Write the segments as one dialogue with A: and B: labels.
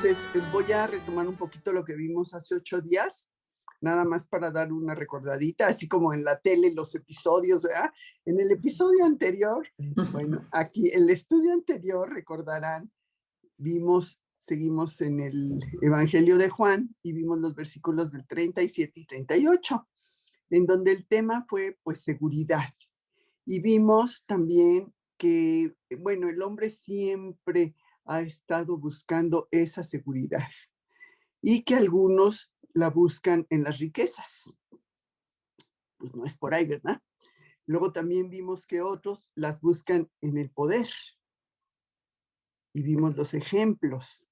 A: Entonces, voy a retomar un poquito lo que vimos hace 8 días, nada más para dar una recordadita, así como en la tele, los episodios, ¿verdad? En el episodio anterior, bueno, aquí, el estudio anterior, recordarán, seguimos en el Evangelio de Juan y vimos los versículos del 37 y 38, en donde el tema fue, pues, seguridad. Y vimos también que, bueno, el hombre siempre ha estado buscando esa seguridad y que algunos la buscan en las riquezas. Pues no es por ahí, ¿verdad? Luego también vimos que otros las buscan en el poder y vimos los ejemplos,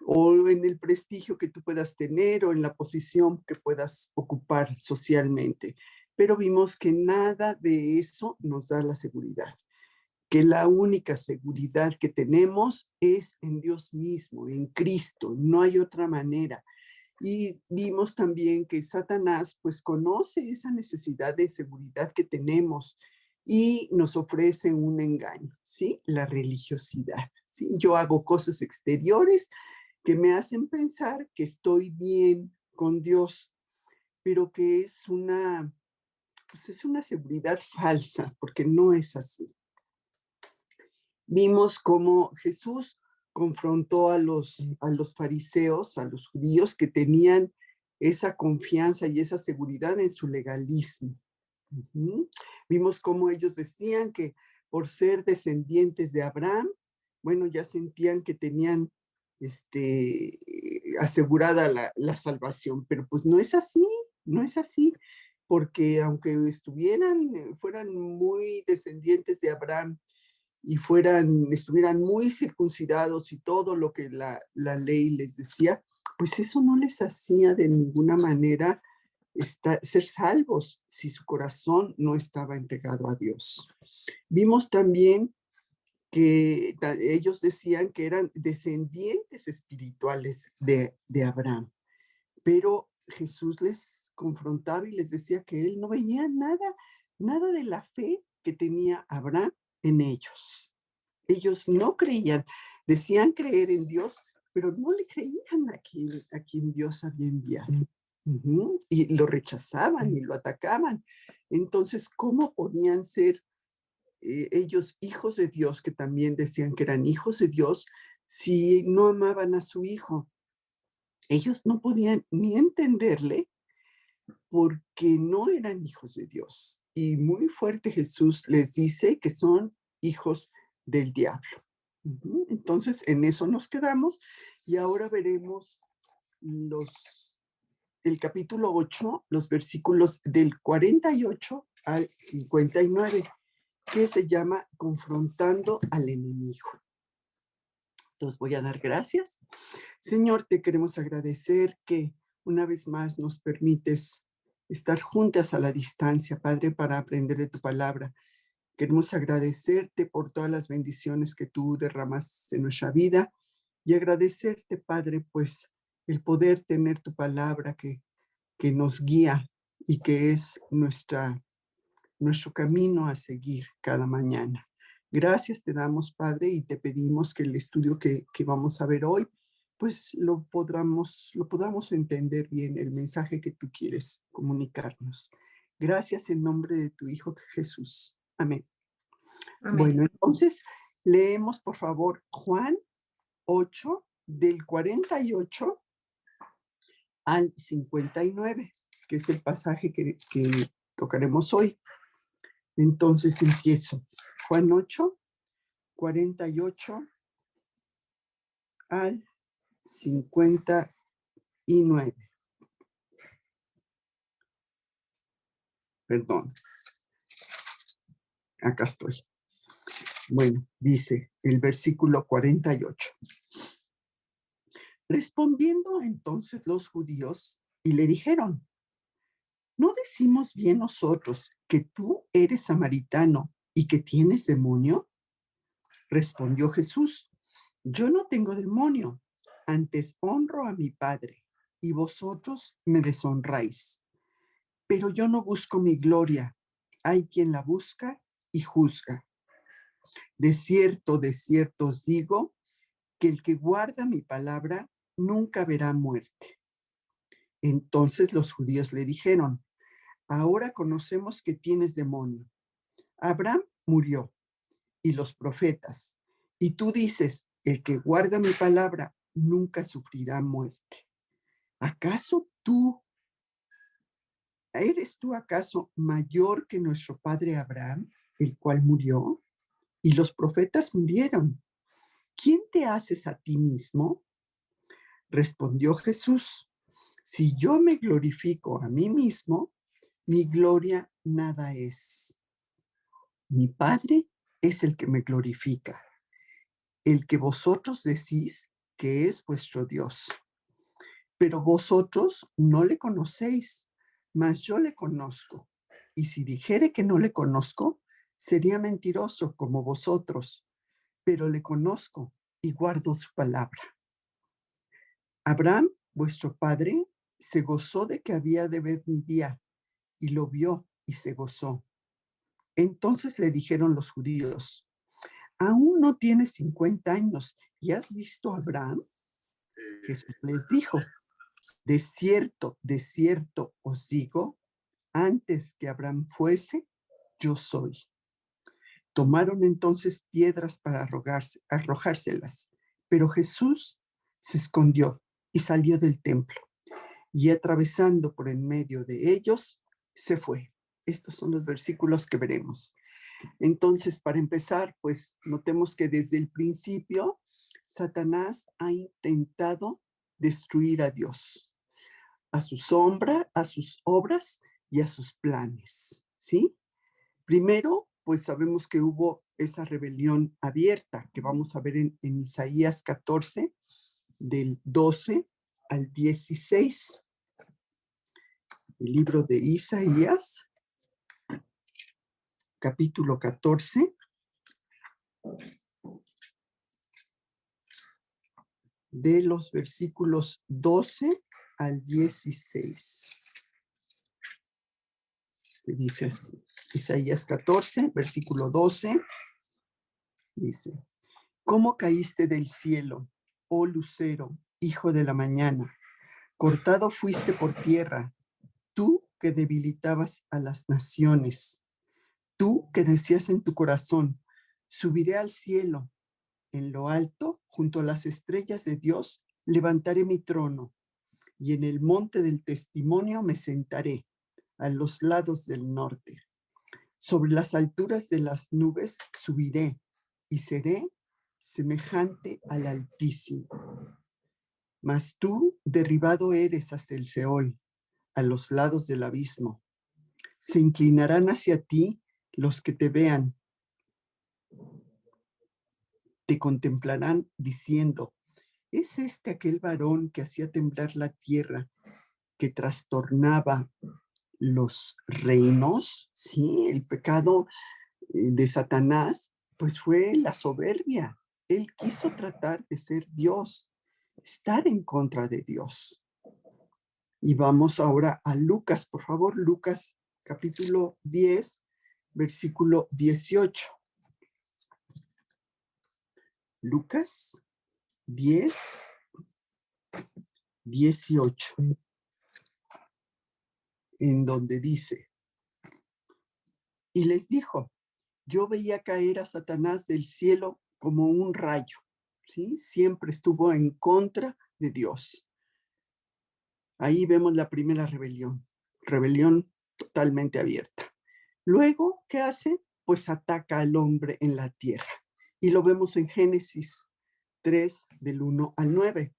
A: o en el prestigio que tú puedas tener o en la posición que puedas ocupar socialmente. Pero vimos que nada de eso nos da la seguridad, que la única seguridad que tenemos es en Dios mismo, en Cristo, no hay otra manera. Y vimos también que Satanás pues conoce esa necesidad de seguridad que tenemos y nos ofrece un engaño, ¿sí? La religiosidad, ¿sí? Yo hago cosas exteriores que me hacen pensar que estoy bien con Dios, pero que pues es una seguridad falsa, porque no es así. Vimos cómo Jesús confrontó a los fariseos, a los judíos que tenían esa confianza y esa seguridad en su legalismo. Uh-huh. Vimos cómo ellos decían que por ser descendientes de Abraham, bueno, ya sentían que tenían asegurada la salvación, pero pues no es así, no es así, porque aunque fueran muy descendientes de Abraham, y estuvieran muy circuncidados y todo lo que la ley les decía, pues eso no les hacía de ninguna manera ser salvos si su corazón no estaba entregado a Dios. Vimos también que ellos decían que eran descendientes espirituales de Abraham, pero Jesús les confrontaba y les decía que él no veía nada de la fe que tenía Abraham en ellos. Ellos no creían, decían creer en Dios, pero no le creían a quien Dios había enviado. Uh-huh. Y lo rechazaban y lo atacaban. Entonces, ¿cómo podían ser ellos hijos de Dios, que también decían que eran hijos de Dios, si no amaban a su hijo? Ellos no podían ni entenderle porque no eran hijos de Dios. Y muy fuerte Jesús les dice que son hijos del diablo. Uh-huh. Entonces, en eso nos quedamos y ahora veremos el capítulo 8, los versículos del 48 al 59, que se llama Confrontando al enemigo. Entonces voy a dar gracias. Señor, te queremos agradecer que una vez más nos permites estar juntas a la distancia, Padre, para aprender de tu palabra. Queremos agradecerte por todas las bendiciones que tú derramas en nuestra vida y agradecerte, Padre, pues el poder tener tu palabra que nos guía y que es nuestro camino a seguir cada mañana. Gracias te damos, Padre, y te pedimos que el estudio que vamos a ver hoy, pues lo podamos entender bien, el mensaje que tú quieres comunicarnos. Gracias en nombre de tu Hijo Jesús. Amén. Amén. Bueno, entonces leemos, por favor, Juan 8, del 48 al 59, que es el pasaje que tocaremos hoy. Entonces empiezo. Juan 8, 48 al 59. Perdón. Acá estoy. Bueno, dice el versículo 48. Respondiendo entonces los judíos y le dijeron: ¿no decimos bien nosotros que tú eres samaritano y que tienes demonio? Respondió Jesús: yo no tengo demonio, antes honro a mi Padre, y vosotros me deshonráis. Pero yo no busco mi gloria, hay quien la busca y juzga. De cierto os digo, que el que guarda mi palabra nunca verá muerte. Entonces los judíos le dijeron: ahora conocemos que tienes demonio. Abraham murió y los profetas, y tú dices: el que guarda mi palabra nunca sufrirá muerte. ¿Acaso eres tú acaso mayor que nuestro padre Abraham, el cual murió? Y los profetas murieron. ¿Quién te haces a ti mismo? Respondió Jesús: si yo me glorifico a mí mismo, mi gloria nada es. Mi Padre es el que me glorifica, el que vosotros decís que es vuestro Dios. Pero vosotros no le conocéis, mas yo le conozco. Y si dijere que no le conozco, sería mentiroso como vosotros, pero le conozco y guardo su palabra. Abraham, vuestro padre, se gozó de que había de ver mi día, y lo vio y se gozó. Entonces le dijeron los judíos: ¿aún no tienes 50 años y has visto a Abraham? Jesús les dijo: de cierto os digo, antes que Abraham fuese, yo soy. Tomaron entonces piedras para arrojárselas, pero Jesús se escondió y salió del templo, y atravesando por en medio de ellos, se fue. Estos son los versículos que veremos. Entonces, para empezar, pues notemos que desde el principio, Satanás ha intentado destruir a Dios, a su sombra, a sus obras y a sus planes, ¿sí? Primero, pues sabemos que hubo esa rebelión abierta que vamos a ver en Isaías 14, del 12 al 16. El libro de Isaías, capítulo 14, de los versículos 12 al 16. Que dice así, Isaías 14, versículo 12, dice: ¿cómo caíste del cielo, oh lucero, hijo de la mañana? Cortado fuiste por tierra, tú que debilitabas a las naciones, tú que decías en tu corazón: subiré al cielo, en lo alto, junto a las estrellas de Dios, levantaré mi trono, y en el monte del testimonio me sentaré, a los lados del norte. Sobre las alturas de las nubes subiré, y seré semejante al Altísimo. Mas tú derribado eres hasta el Seol, a los lados del abismo. Se inclinarán hacia ti los que te vean, te contemplarán diciendo: ¿es este aquel varón que hacía temblar la tierra, que trastornaba los reinos? Sí, el pecado de Satanás, pues fue la soberbia. Él quiso tratar de ser Dios, estar en contra de Dios. Y vamos ahora a Lucas, por favor, Lucas capítulo 10, versículo 18. Lucas 10, 18, en donde dice: y les dijo: yo veía caer a Satanás del cielo como un rayo, ¿sí? Siempre estuvo en contra de Dios. Ahí vemos la primera rebelión totalmente abierta. Luego, ¿qué hace? Pues ataca al hombre en la tierra. Y lo vemos en Génesis 3, del 1 al 9.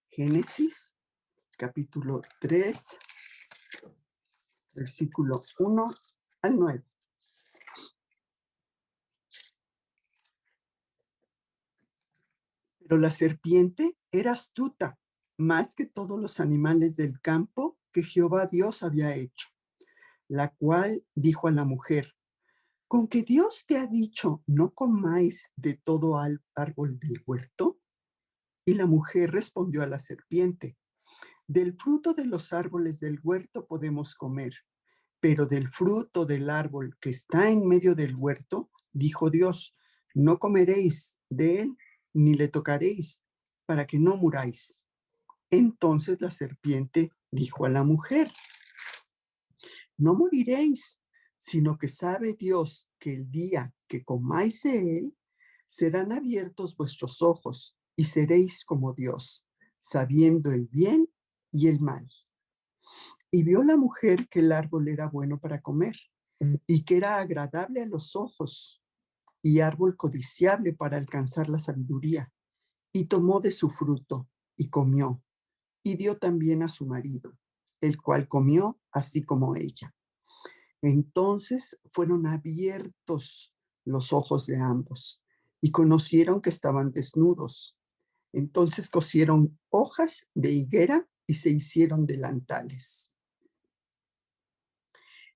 A: Génesis, capítulo 3, versículo 1 al 9. Pero la serpiente era astuta, más que todos los animales del campo que Jehová Dios había hecho, la cual dijo a la mujer: ¿con que Dios te ha dicho, no comáis de todo árbol del huerto? Y la mujer respondió a la serpiente: del fruto de los árboles del huerto podemos comer, pero del fruto del árbol que está en medio del huerto, dijo Dios: no comeréis de él, ni le tocaréis, para que no muráis. Entonces la serpiente dijo a la mujer: no moriréis, sino que sabe Dios que el día que comáis de él, serán abiertos vuestros ojos y seréis como Dios, sabiendo el bien y el mal. Y vio la mujer que el árbol era bueno para comer y que era agradable a los ojos y árbol codiciable para alcanzar la sabiduría. Y tomó de su fruto y comió y dio también a su marido, el cual comió así como ella. Entonces fueron abiertos los ojos de ambos y conocieron que estaban desnudos. Entonces cosieron hojas de higuera y se hicieron delantales.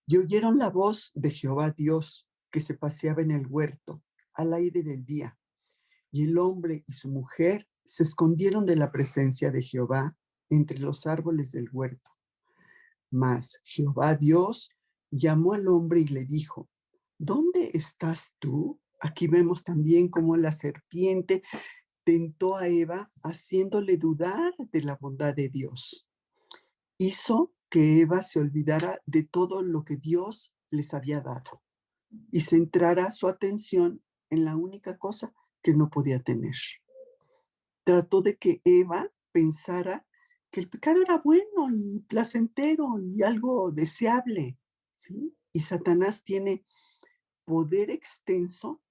A: Y oyeron la voz de Jehová Dios que se paseaba en el huerto al aire del día. Y el hombre y su mujer se escondieron de la presencia de Jehová entre los árboles del huerto. Mas Jehová Dios llamó al hombre y le dijo: ¿dónde estás tú? Aquí vemos también cómo la serpiente tentó a Eva, haciéndole dudar de la bondad de Dios. Hizo que Eva se olvidara de todo lo que Dios les había dado y centrara su atención en la única cosa que no podía tener. Trató de que Eva pensara que el pecado era bueno y placentero y algo deseable, ¿sí? Y Satanás tiene poder extenso,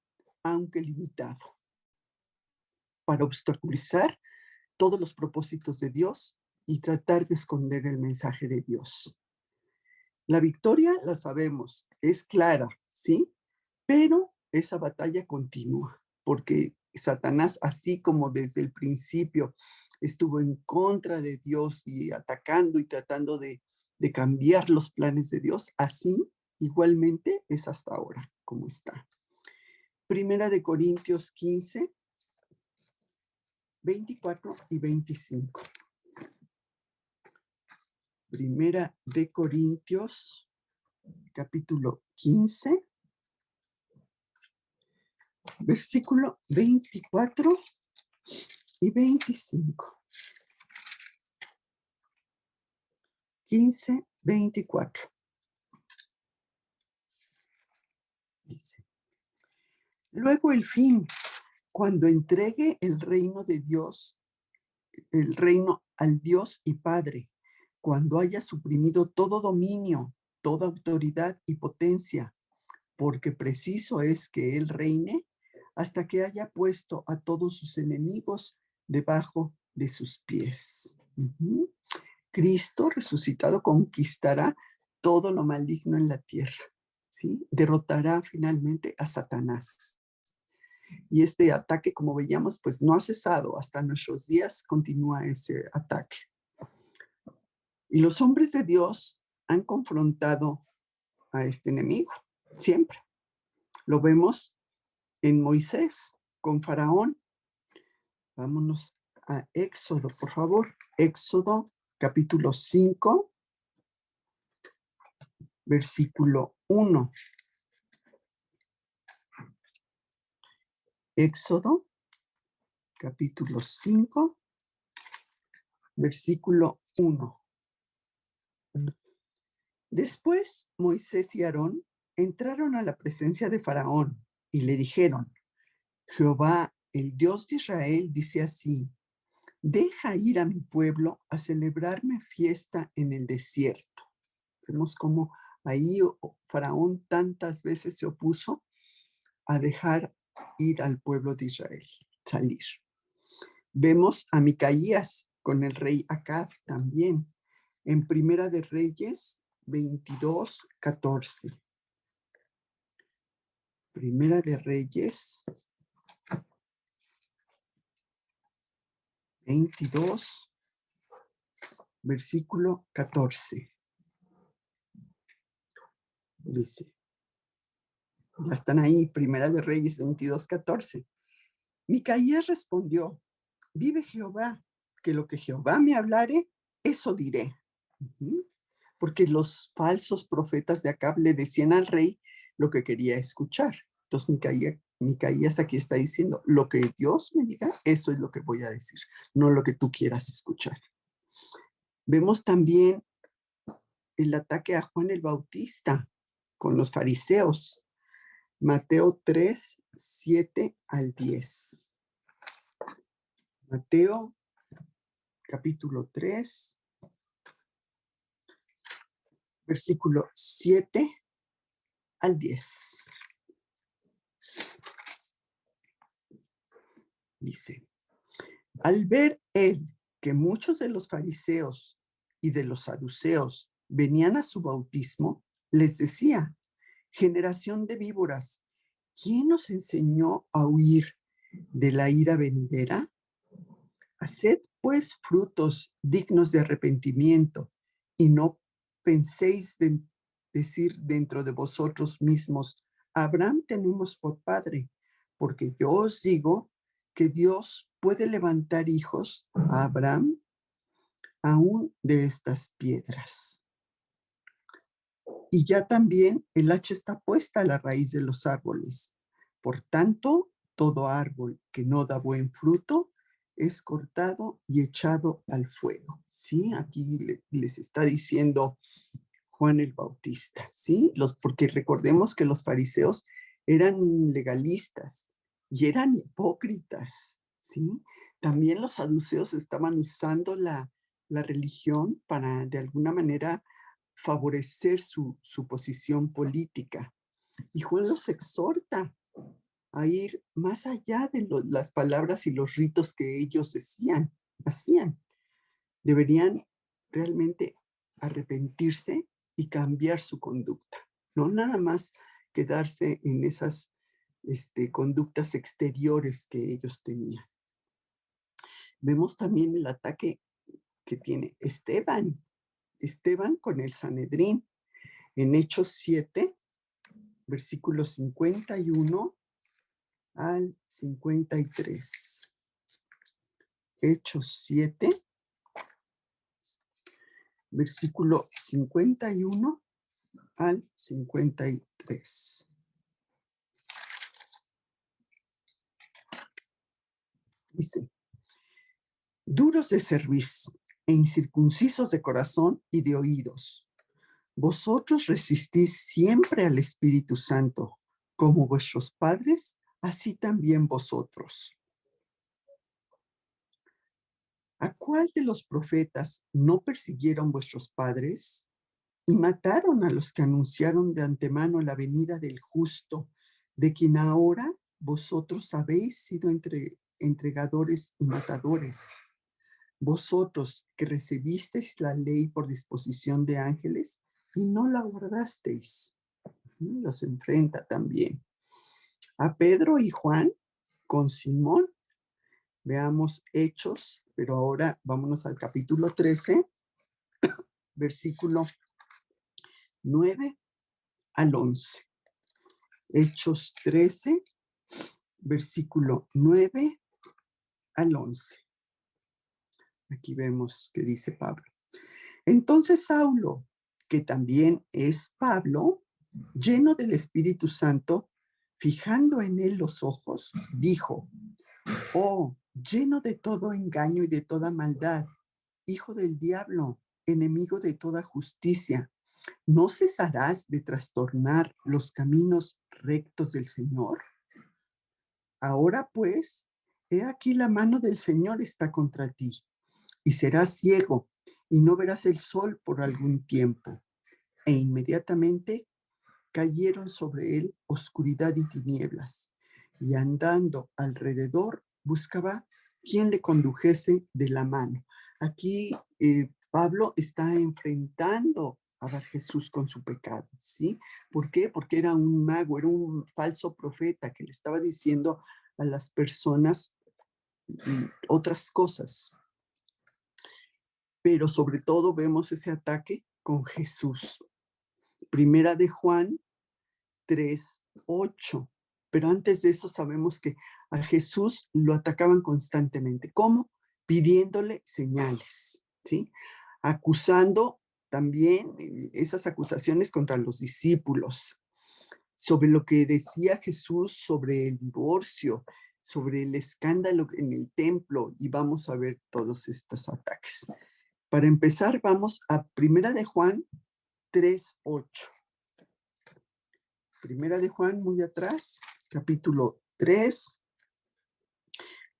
A: aunque limitado, para obstaculizar todos los propósitos de Dios y tratar de esconder el mensaje de Dios. La victoria, la sabemos, es clara, ¿sí? Pero esa batalla continúa, porque Satanás, así como desde el principio estuvo en contra de Dios y atacando y tratando de cambiar los planes de Dios, así igualmente es hasta ahora como está. Primera de Corintios 15, 24 y 25. Primera de Corintios, capítulo 15, versículo 24 y 25. 15, 24. Dice: luego el fin, cuando entregue el reino de Dios, el reino al Dios y Padre, cuando haya suprimido todo dominio, toda autoridad y potencia, porque preciso es que Él reine hasta que haya puesto a todos sus enemigos debajo de sus pies. Cristo resucitado conquistará todo lo maligno en la tierra, ¿sí? Derrotará finalmente a Satanás. Y este ataque, como veíamos, pues no ha cesado. Hasta nuestros días continúa ese ataque. Y los hombres de Dios han confrontado a este enemigo, siempre. Lo vemos en Moisés, con Faraón. Vámonos a Éxodo, por favor. Éxodo, capítulo 5, versículo 1. Éxodo, capítulo 5, versículo 1. Después Moisés y Aarón entraron a la presencia de Faraón y le dijeron: Jehová, el Dios de Israel, dice así: deja ir a mi pueblo a celebrarme fiesta en el desierto. Vemos cómo ahí Faraón tantas veces se opuso a dejar ir al pueblo de Israel, salir. Vemos a Micaías con el rey Acab también, en Primera de Reyes 22, 14. Primera de Reyes 22, versículo 14. Dice, ya están ahí, Primera de Reyes 22, 14. Micaías respondió: vive Jehová, que lo que Jehová me hablare, eso diré. Porque los falsos profetas de Acab le decían al rey lo que quería escuchar. Entonces Micaías aquí está diciendo, lo que Dios me diga, eso es lo que voy a decir, no lo que tú quieras escuchar. Vemos también el ataque a Juan el Bautista con los fariseos. Mateo 3, 7 al 10. Mateo capítulo 3, versículo 7 al 10. Dice, al ver él que muchos de los fariseos y de los saduceos venían a su bautismo, les decía, generación de víboras, ¿quién os enseñó a huir de la ira venidera? Haced pues frutos dignos de arrepentimiento y no penséis decir dentro de vosotros mismos, Abraham tenemos por padre, porque yo os digo que Dios puede levantar hijos a Abraham aún de estas piedras. Y ya también el hacha está puesta a la raíz de los árboles. Por tanto, todo árbol que no da buen fruto es cortado y echado al fuego. ¿Sí? Aquí les está diciendo Juan el Bautista, ¿sí? Porque recordemos que los fariseos eran legalistas y eran hipócritas, ¿sí? También los saduceos estaban usando la religión para, de alguna manera, favorecer su posición política. Y Juan los exhorta a ir más allá de las palabras y los ritos que ellos hacían. Deberían realmente arrepentirse y cambiar su conducta, no nada más quedarse en esas conductas exteriores que ellos tenían. Vemos también el ataque que tiene Esteban con el Sanedrín. En Hechos 7, versículos 51 al 53. Hechos 7, versículo 51 al 53. Dice, duros de cerviz e incircuncisos de corazón y de oídos, vosotros resistís siempre al Espíritu Santo, como vuestros padres, así también vosotros. ¿A cuál de los profetas no persiguieron vuestros padres y mataron a los que anunciaron de antemano la venida del justo, de quien ahora vosotros habéis sido entregadores y matadores? Vosotros que recibisteis la ley por disposición de ángeles y no la guardasteis. Los enfrenta también a Pedro y Juan con Simón. Veamos Hechos, pero ahora vámonos al capítulo 13, versículo 9 al 11. Hechos 13, versículo 9 al 11. Aquí vemos que dice Pablo. Entonces Saulo, que también es Pablo, lleno del Espíritu Santo, fijando en él los ojos, dijo, oh, lleno de todo engaño y de toda maldad, hijo del diablo, enemigo de toda justicia, ¿no cesarás de trastornar los caminos rectos del Señor? Ahora pues, he aquí la mano del Señor está contra ti, y serás ciego, y no verás el sol por algún tiempo. E inmediatamente cayeron sobre él oscuridad y tinieblas, y andando alrededor buscaba quien le condujese de la mano. Aquí Pablo está enfrentando a Bar Jesús con su pecado, ¿sí? ¿Por qué? Porque era un mago, era un falso profeta que le estaba diciendo a las personas otras cosas. Pero sobre todo vemos ese ataque con Jesús. Primera de Juan 3:8. Pero antes de eso sabemos que a Jesús lo atacaban constantemente. ¿Cómo? Pidiéndole señales, ¿sí? Acusando también esas acusaciones contra los discípulos. sobre lo que decía Jesús sobre el divorcio, sobre el escándalo en el templo, y vamos a ver todos estos ataques. Para empezar, vamos a Primera de Juan 3:8. Primera de Juan, muy atrás, capítulo 3,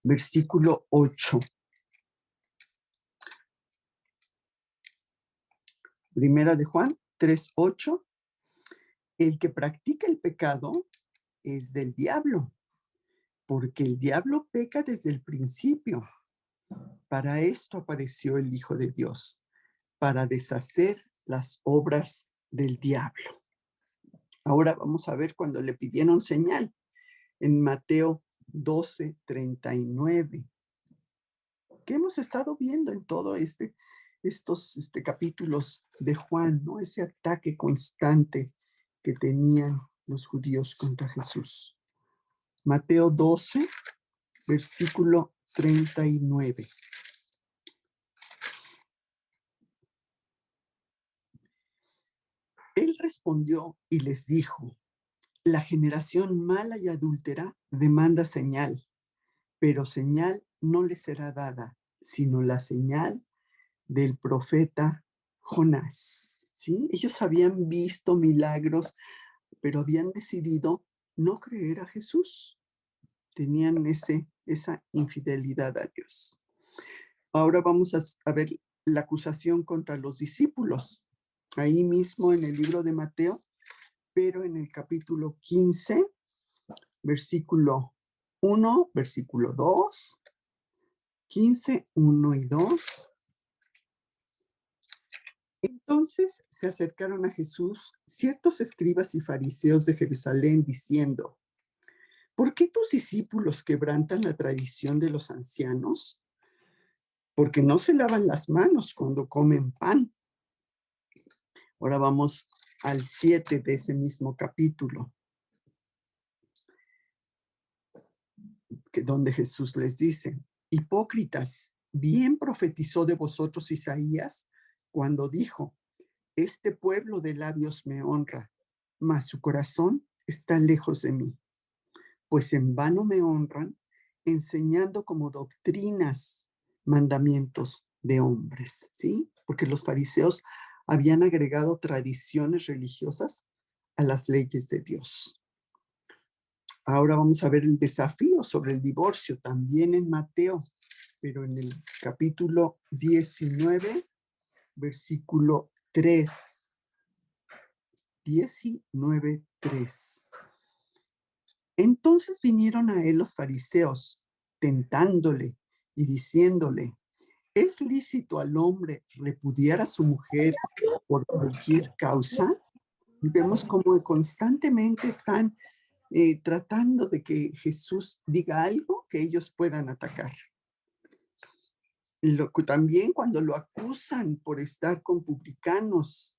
A: versículo 8. Primera de Juan 3:8. El que practica el pecado es del diablo, porque el diablo peca desde el principio. Para esto apareció el Hijo de Dios, para deshacer las obras del diablo. Ahora vamos a ver cuando le pidieron señal en Mateo 12:39, que hemos estado viendo en todo estos capítulos de Juan, ¿no? Ese ataque constante que tenían los judíos contra Jesús. Mateo 12, versículo 39. Él respondió y les dijo: la generación mala y adúltera demanda señal, pero señal no le será dada, sino la señal del profeta Jonás. ¿Sí? Ellos habían visto milagros, pero habían decidido no creer a Jesús. Tenían esa infidelidad a Dios. Ahora vamos a ver la acusación contra los discípulos, ahí mismo en el libro de Mateo, pero en el capítulo 15, versículo 1, versículo 2, 15, 1 y 2. Entonces se acercaron a Jesús ciertos escribas y fariseos de Jerusalén diciendo: ¿por qué tus discípulos quebrantan la tradición de los ancianos? Porque no se lavan las manos cuando comen pan. Ahora vamos al 7 de ese mismo capítulo, donde Jesús les dice: hipócritas, bien profetizó de vosotros Isaías cuando dijo: este pueblo de labios me honra, mas su corazón está lejos de mí, pues en vano me honran, enseñando como doctrinas mandamientos de hombres, ¿sí? Porque los fariseos habían agregado tradiciones religiosas a las leyes de Dios. Ahora vamos a ver el desafío sobre el divorcio, también en Mateo, pero en el capítulo 19, versículo 3. 19:3. Entonces vinieron a él los fariseos, tentándole y diciéndole: ¿es lícito al hombre repudiar a su mujer por cualquier causa? Y vemos cómo constantemente están tratando de que Jesús diga algo que ellos puedan atacar. También cuando lo acusan por estar con publicanos.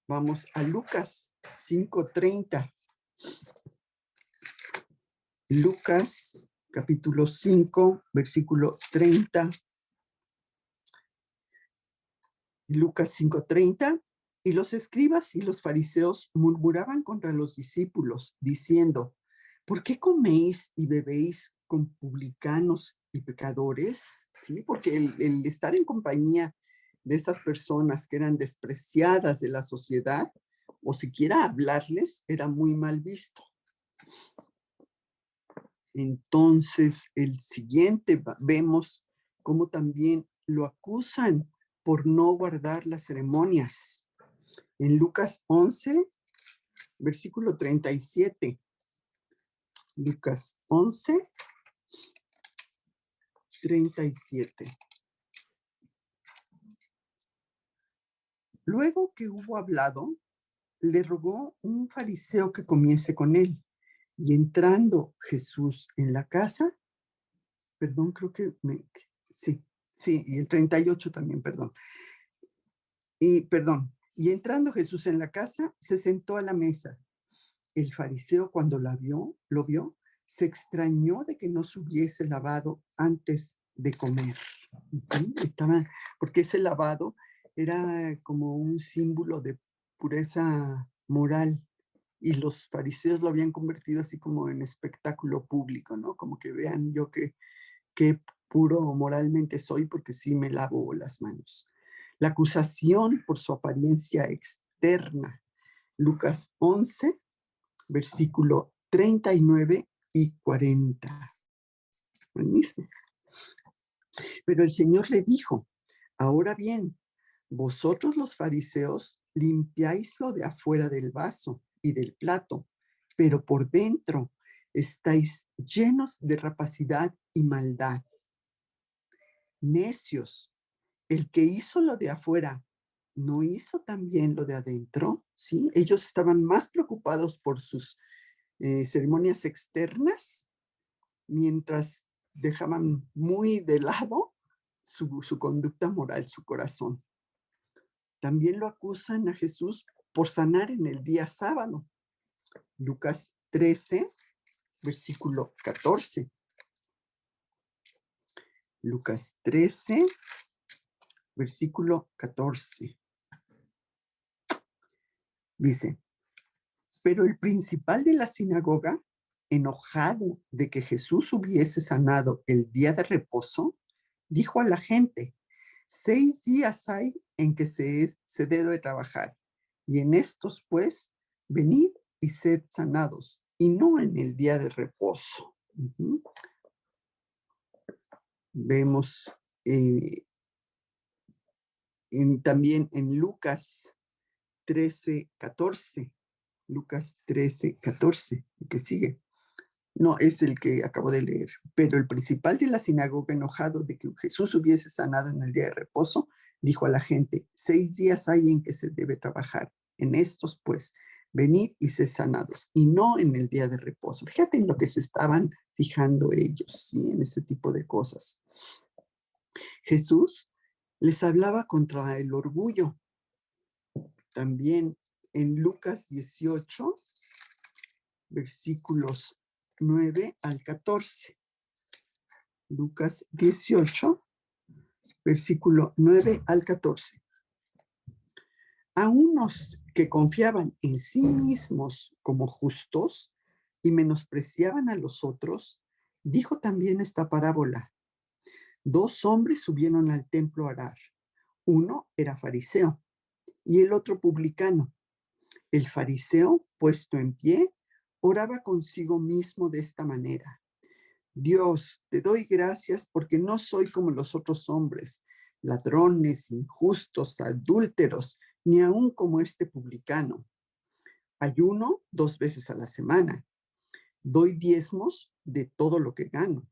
A: Vamos a Lucas 5:30. Lucas capítulo 5, versículo 30. Lucas 5:30. Y los escribas y los fariseos murmuraban contra los discípulos, diciendo: ¿por qué coméis y bebéis con publicanos y pecadores? ¿Sí? Porque el estar en compañía de estas personas que eran despreciadas de la sociedad, o siquiera hablarles, era muy mal visto. Entonces, el siguiente, vemos cómo también lo acusan por no guardar las ceremonias. En Lucas 11, versículo 37. Lucas 11, 37. Luego que hubo hablado, le rogó un fariseo que comiese con él. Y entrando Jesús en la casa, perdón, creo que sí, y el 38 también, perdón. Y entrando Jesús en la casa, se sentó a la mesa. El fariseo, cuando lo vio, se extrañó de que no se hubiese lavado antes de comer. Porque ese lavado era como un símbolo de pureza moral y los fariseos lo habían convertido así como en espectáculo público, ¿no? Como que vean yo qué puro moralmente soy porque sí me lavo las manos. La acusación por su apariencia externa. Lucas 11, versículo 39 y 40. El mismo. Pero el Señor le dijo, ahora bien, vosotros los fariseos limpiáis lo de afuera del vaso y del plato, pero por dentro estáis llenos de rapacidad y maldad. Necios, el que hizo lo de afuera, ¿no hizo también lo de adentro? ¿Sí? Ellos estaban más preocupados por sus ceremonias externas, mientras dejaban muy de lado su conducta moral, su corazón. También lo acusan a Jesús por sanar en el día sábado. Lucas 13, versículo 14. Lucas 13, versículo 14. Dice, pero el principal de la sinagoga, enojado de que Jesús hubiese sanado el día de reposo, dijo a la gente, 6 días hay en que se debe trabajar, y en estos, pues, venid y sed sanados, y no en el día de reposo. Vemos también en Lucas 13, 14. Lucas 13, 14, que sigue. No, es el que acabo de leer. Pero el principal de la sinagoga, enojado de que Jesús hubiese sanado en el día de reposo, dijo a la gente, 6 días hay en que se debe trabajar. En estos, pues, venid y sed sanados, y no en el día de reposo. Fíjate en lo que se estaban fijando ellos, ¿sí? En ese tipo de cosas. Jesús les hablaba contra el orgullo. También en Lucas 18, versículos 9 al 14. Lucas 18, versículo 9 al 14. A unos que confiaban en sí mismos como justos y menospreciaban a los otros, dijo también esta parábola. 2 hombres subieron al templo a orar. Uno era fariseo y el otro publicano. El fariseo, puesto en pie, oraba consigo mismo de esta manera. Dios, te doy gracias porque no soy como los otros hombres, ladrones, injustos, adúlteros, ni aun como este publicano. Ayuno 2 veces a la semana. Doy diezmos de todo lo que gano.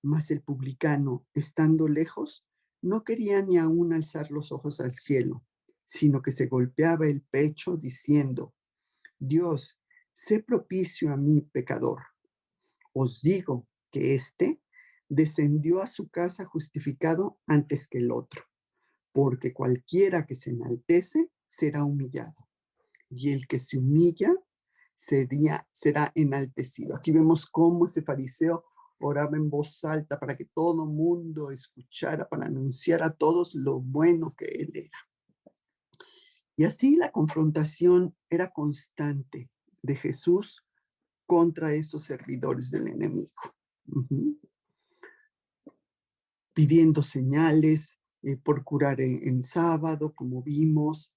A: Mas el publicano, estando lejos, no quería ni aun alzar los ojos al cielo, sino que se golpeaba el pecho diciendo, Dios, sé propicio a mí, pecador. Os digo que éste descendió a su casa justificado antes que el otro, porque cualquiera que se enaltece será humillado, y el que se humilla será enaltecido. Aquí vemos cómo ese fariseo oraba en voz alta para que todo mundo escuchara, para anunciar a todos lo bueno que él era. Y así la confrontación era constante de Jesús contra esos servidores del enemigo. Pidiendo señales por curar en sábado, como vimos,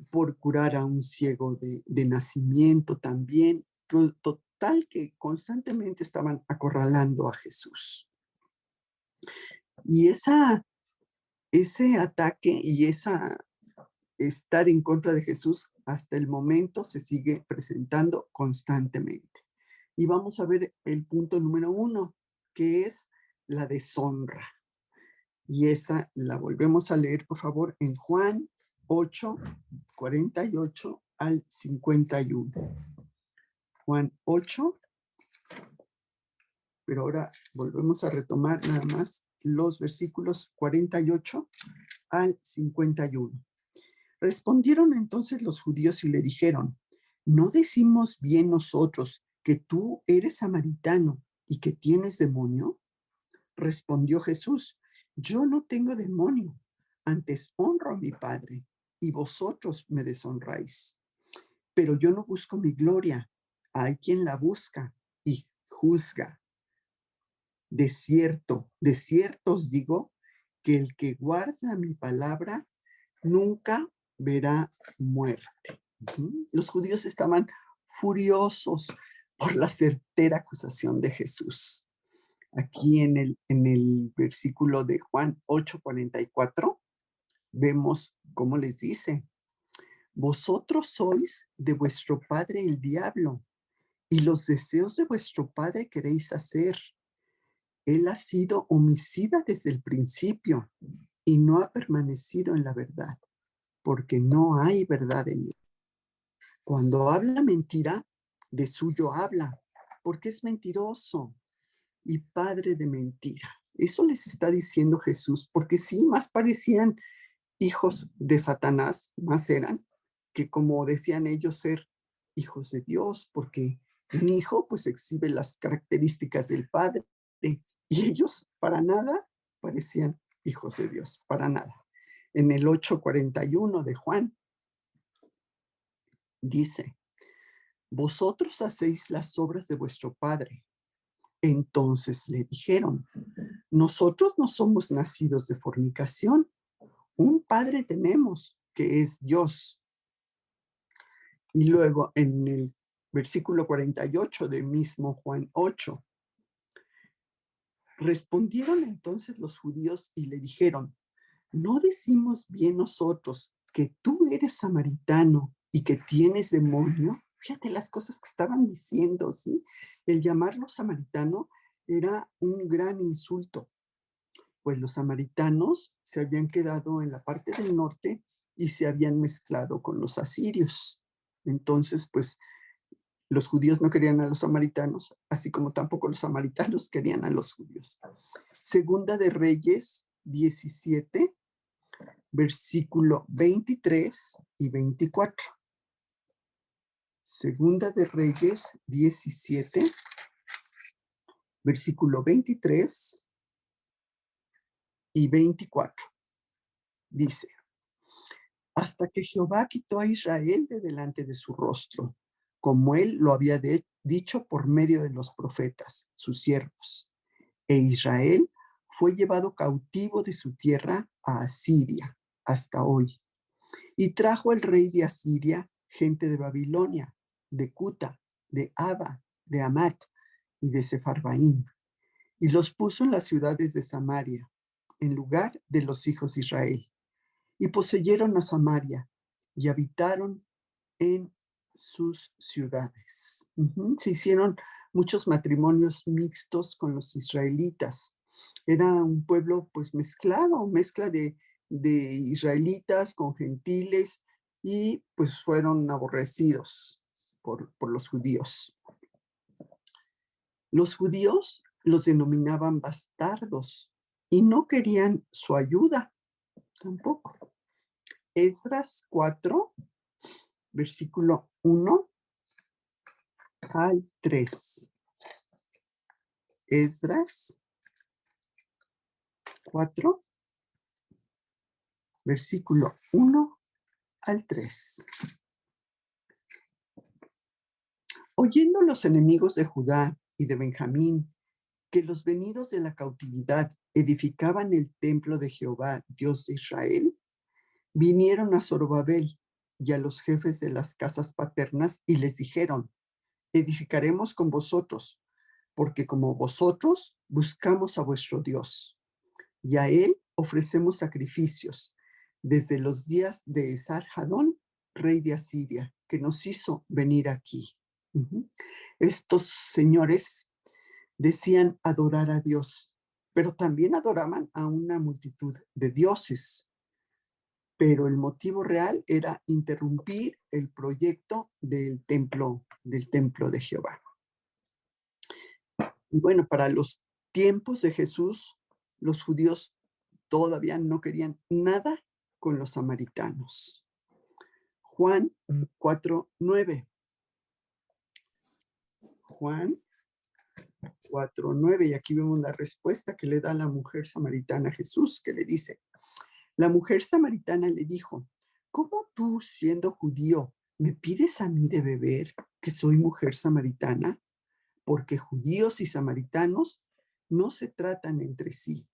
A: por curar a un ciego de nacimiento también. Total que constantemente estaban acorralando a Jesús. Y ese ataque y estar en contra de Jesús hasta el momento se sigue presentando constantemente. Y vamos a ver el punto número 1, que es la deshonra. Y esa la volvemos a leer, por favor, en Juan 8, 48 al 51. Juan 8, pero ahora volvemos a retomar nada más los versículos 48 al 51. Respondieron entonces los judíos y le dijeron, ¿no decimos bien nosotros que tú eres samaritano y que tienes demonio? Respondió Jesús, yo no tengo demonio, antes honro a mi Padre y vosotros me deshonráis. pero yo no busco mi gloria. Hay quien la busca y juzga. De cierto os digo, que el que guarda mi palabra nunca verá muerte. Los judíos estaban furiosos por la certera acusación de Jesús. Aquí en el versículo de Juan 8:44, vemos cómo les dice: vosotros sois de vuestro padre el diablo, y los deseos de vuestro padre queréis hacer. Él ha sido homicida desde el principio y no ha permanecido en la verdad, porque no hay verdad en él. Cuando habla mentira, de suyo habla, porque es mentiroso y padre de mentira. Eso les está diciendo Jesús, porque sí, más parecían hijos de Satanás, más eran, que como decían ellos ser hijos de Dios, porque un hijo pues exhibe las características del padre, y ellos para nada parecían hijos de Dios, para nada. En el 8:41 de Juan dice: vosotros hacéis las obras de vuestro padre. Entonces le dijeron: nosotros no somos nacidos de fornicación, un padre tenemos, que es Dios. Y luego en el versículo 48 de mismo Juan 8, respondieron entonces los judíos y le dijeron: ¿no decimos bien nosotros que tú eres samaritano y que tienes demonio? Fíjate las cosas que estaban diciendo, ¿sí? El llamarlo samaritano era un gran insulto, pues los samaritanos se habían quedado en la parte del norte y se habían mezclado con los asirios. Entonces, pues los judíos no querían a los samaritanos, así como tampoco los samaritanos querían a los judíos. Segunda de Reyes 17, versículo 23 y 24. Segunda de Reyes 17, versículo 23 y 24. Dice: hasta que Jehová quitó a Israel de delante de su rostro, como él lo había dicho por medio de los profetas, sus siervos. E Israel fue llevado cautivo de su tierra a Asiria hasta hoy. Y trajo el rey de Asiria gente de Babilonia, de Cuta, de Aba, de Amat y de Sefarbaín, y los puso en las ciudades de Samaria, en lugar de los hijos de Israel. Y poseyeron a Samaria y habitaron en sus ciudades. Se hicieron muchos matrimonios mixtos con los israelitas. Era un pueblo pues mezclado, mezcla de israelitas con gentiles, y pues fueron aborrecidos por los judíos. Los judíos los denominaban bastardos y no querían su ayuda tampoco. Esdras 4, versículo 1 al 3. Esdras 4, versículo 1 al 3. Oyendo los enemigos de Judá y de Benjamín que los venidos de la cautividad edificaban el templo de Jehová, Dios de Israel, vinieron a Zorobabel y a los jefes de las casas paternas y les dijeron: edificaremos con vosotros, porque como vosotros buscamos a vuestro Dios, y a él ofrecemos sacrificios desde los días de Esar-Hadón, rey de Asiria, que nos hizo venir aquí. Estos señores decían adorar a Dios, pero también adoraban a una multitud de dioses. Pero el motivo real era interrumpir el proyecto del templo de Jehová. Y bueno, para los tiempos de Jesús, los judíos todavía no querían nada con los samaritanos. Juan 4:9. Juan 4:9, y aquí vemos la respuesta que le da la mujer samaritana a Jesús, que le dice: la mujer samaritana le dijo: ¿cómo tú, siendo judío, ¿me pides a mí de beber, que soy mujer samaritana? Porque judíos y samaritanos no se tratan entre sí.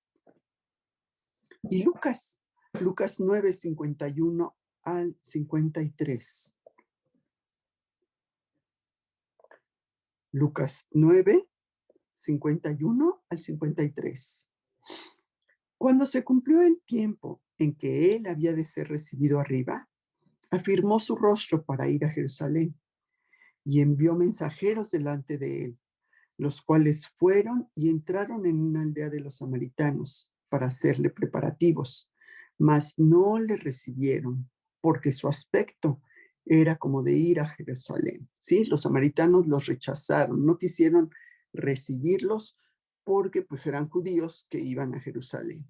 A: Y Lucas 9, 51 al 53. Lucas 9, 51 al 53. Cuando se cumplió el tiempo en que él había de ser recibido arriba, afirmó su rostro para ir a Jerusalén y envió mensajeros delante de él, los cuales fueron y entraron en una aldea de los samaritanos para hacerle preparativos, mas no le recibieron, porque su aspecto era como de ir a Jerusalén. ¿Sí? Los samaritanos los rechazaron, no quisieron recibirlos porque pues eran judíos que iban a Jerusalén.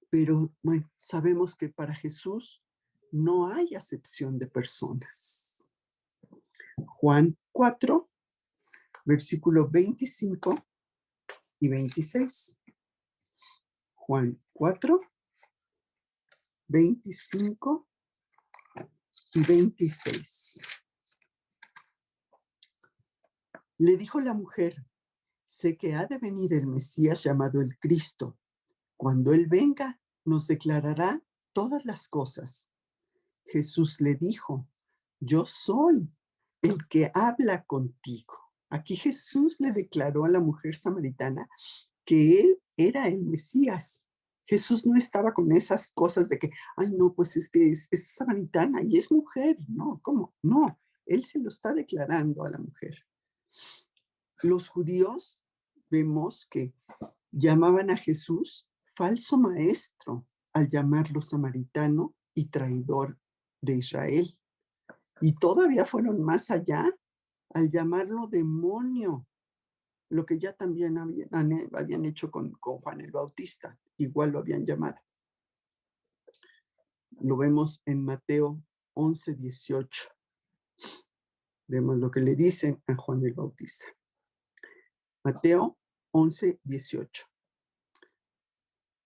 A: Pero bueno, sabemos que para Jesús no hay acepción de personas. Juan 4, versículo 25 y 26. Juan 4, 25 y 26. Le dijo la mujer: sé que ha de venir el Mesías llamado el Cristo. Cuando Él venga, nos declarará todas las cosas. Jesús le dijo: yo soy el que habla contigo. Aquí Jesús le declaró a la mujer samaritana que Él era el Mesías. Jesús no estaba con esas cosas de que, ay, no, pues es que es samaritana y es mujer. No, ¿cómo? No, Él se lo está declarando a la mujer. Los judíos vemos que llamaban a Jesús falso maestro al llamarlo samaritano y traidor de Israel. Y todavía fueron más allá al llamarlo demonio, lo que ya también habían hecho con Juan el Bautista, igual lo habían llamado. Lo vemos en Mateo 11, 18. Vemos lo que le dicen a Juan el Bautista. Mateo 11, 18.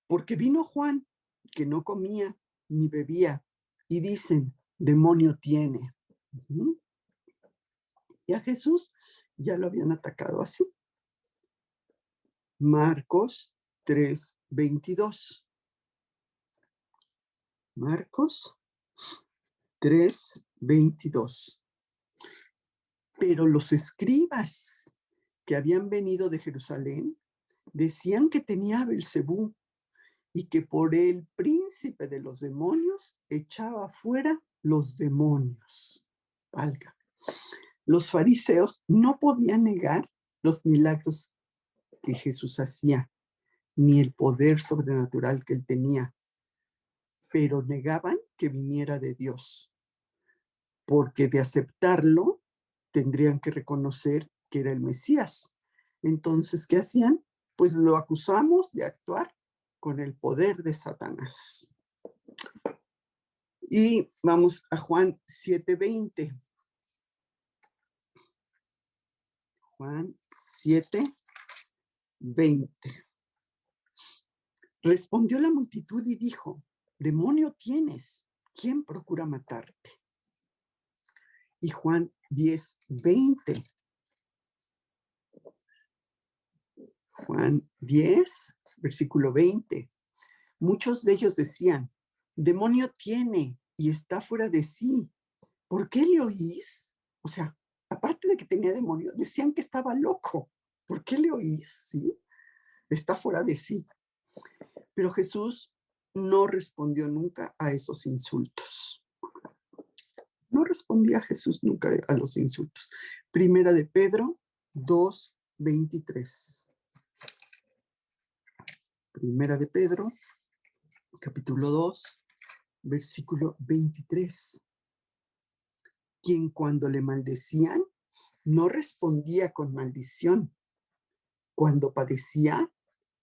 A: Porque vino Juan, que no comía ni bebía, y dicen: demonio tiene. Y a Jesús ya lo habían atacado así. Marcos 3, 22. Marcos 3, 22. Pero los escribas que habían venido de Jerusalén decían que tenía a Belcebú y que por el príncipe de los demonios echaba fuera los demonios. Valga. Los fariseos no podían negar los milagros que Jesús hacía, ni el poder sobrenatural que él tenía, pero negaban que viniera de Dios, porque de aceptarlo tendrían que reconocer que era el Mesías. Entonces, ¿qué hacían? Pues lo acusamos de actuar con el poder de Satanás. Y vamos a Juan 7:20. Juan 7:20. Respondió la multitud y dijo: demonio tienes, ¿quién procura matarte? Y Juan 10:20. Juan 10, versículo 20. Muchos de ellos decían: demonio tiene y está fuera de sí. ¿Por qué le oís? O sea, aparte de que tenía demonio, decían que estaba loco. ¿Por qué le oís? ¿Sí? Está fuera de sí. Pero Jesús no respondió nunca a esos insultos. No respondía Jesús nunca a los insultos. Primera de Pedro 2:23. Primera de Pedro, capítulo 2, versículo 23. Quien cuando le maldecían, no respondía con maldición. Cuando padecía,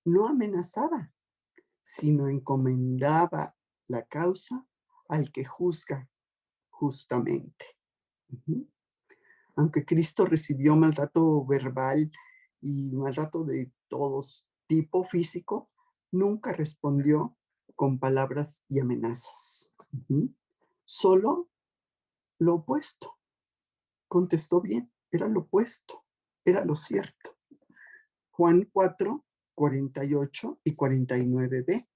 A: no amenazaba, sino encomendaba la causa al que juzga justamente. Aunque Cristo recibió maltrato verbal y maltrato de todos tipo físico, nunca respondió con palabras y amenazas. Solo lo opuesto. Contestó bien, era lo opuesto, era lo cierto. Juan 4, 48 y 49b.